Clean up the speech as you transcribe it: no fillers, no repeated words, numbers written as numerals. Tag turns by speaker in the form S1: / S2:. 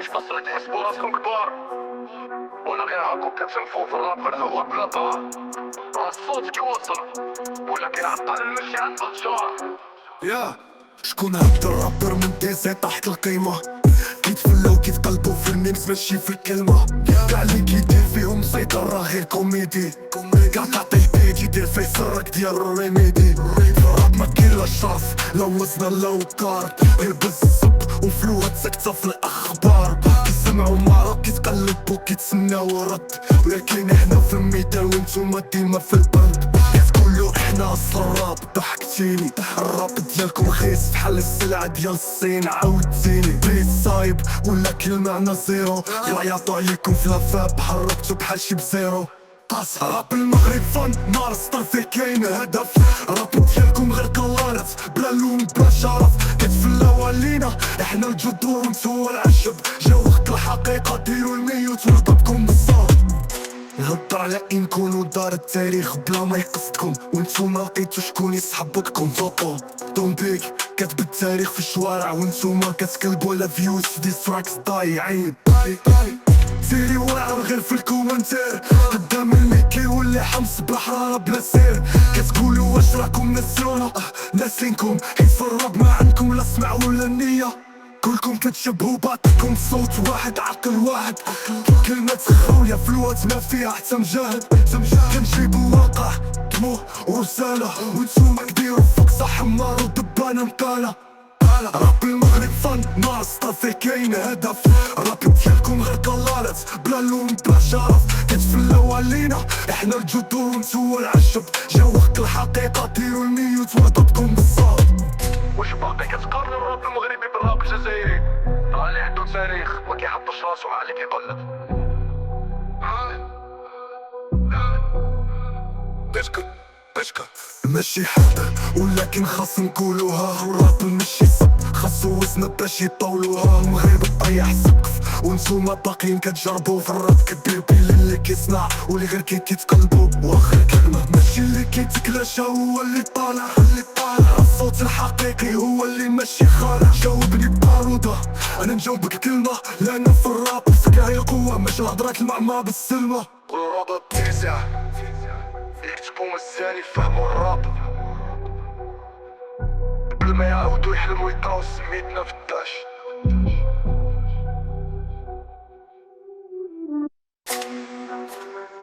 S1: واش باصل تحسبوا راسكم كبار ولا غير هاكم كتنفوا في الراب غير هو بلا طار؟ الصوت كيوصل ولكن عطل المشي عند الجار.
S2: يا شكون هاد الرابر من ديزي تحت القيمة، كيتفلاو كيتقلبو في الميمز ماشي في الكلمة. كاع اللي كيدير فيهم مسيطر راه غير كوميدي، كاع تعطيه بيت يدير فيه سرك ديال الريميدي. الراب ما كاين لا شرف لا وزن لا وقار، غير بالزب وفلوات ساكتة في الأخبار. كيسمعو مرض كيتقلبو كيتسناو رد، ولكن احنا في الميدان وانتوما ديما في البرد. كتقولو احنا اصل الراب ضحكتيني، الراب ديالكم رخيص بحال السلعة ديال الصين. عاودتيني بيت صايب ولكن المعنى زيرو، غيعطو عليكم في لافاب حركتو بحال شي بزيرو. راب المغرب فن نار سطر فيه كاين هدف، راب ديالكم غير كلارات بلا لون بلا شرف. كتفلاو علينا احنا الجذور وانتو العشب، جا وقت الحقيقة ديرو الميوت ونضربكم بالصوت. نهضر على نكونو دار التاريخ بلا ما يقصدكم، وانتو ما لقيتو شكون يسحبكم فوطو. دون بيك كتب التاريخ في الشوارع وانتوما كتكلبو على فيوز في ديستراكس ضايعين. سيري واعر غير في الكومنتير، قدام الميكي واللي حمص بحرارة بلا سير. كتقولو واش راكم نسرونا ناسينكم، حيت في الراب ما عندكم لا سمع ولا النية. كلكم كتشبهو بعضكم صوت واحد عقل واحد، كلمة خويا فلوات ما فيها حتى مجاهد. كنجيبو واقع طموح ورسالة وانتوما كديرو فوق صح حمار ودبانة مقالة. راب المغرب فن نار سطر فيه كاين هدف، راب ديالكم غير كلارات بلا لون بلا شرف. كتفلاو علينا احنا الجذور وانتو العشب، جا وقت الحقيقة ديرو الميوت ونضربكم بالصوت.
S1: واش باقي كتقارن الراب المغربي بالراب الجزائري؟ راه اللي عندو تاريخ ما كيحطش راسو على اللي كيقلد.
S2: بشكا ماشي حد ولكن خاص نقولوها، الراب ماشي صب خاصو وزن باش يطولوها. المغرب طيح سقف وانتوما باقيين كتجربو في الراب كبير بين اللي كيصنع واللي غير كيتقلبو. واخر كلمة ماشي اللي كيتكلاشا هو اللي طالع، الصوت الحقيقي هو اللي ماشي خالع. جاوبني ببارودة انا نجاوبك كلمة، لأنا في الراب فكرة هي القوة ماشي الهضرات المعمى بالسلمة.
S1: والراب التيسع يكتبو مزيان يفهمو الراب قبل ما يعاودو يحلمو يقراو سميتنا في الداش.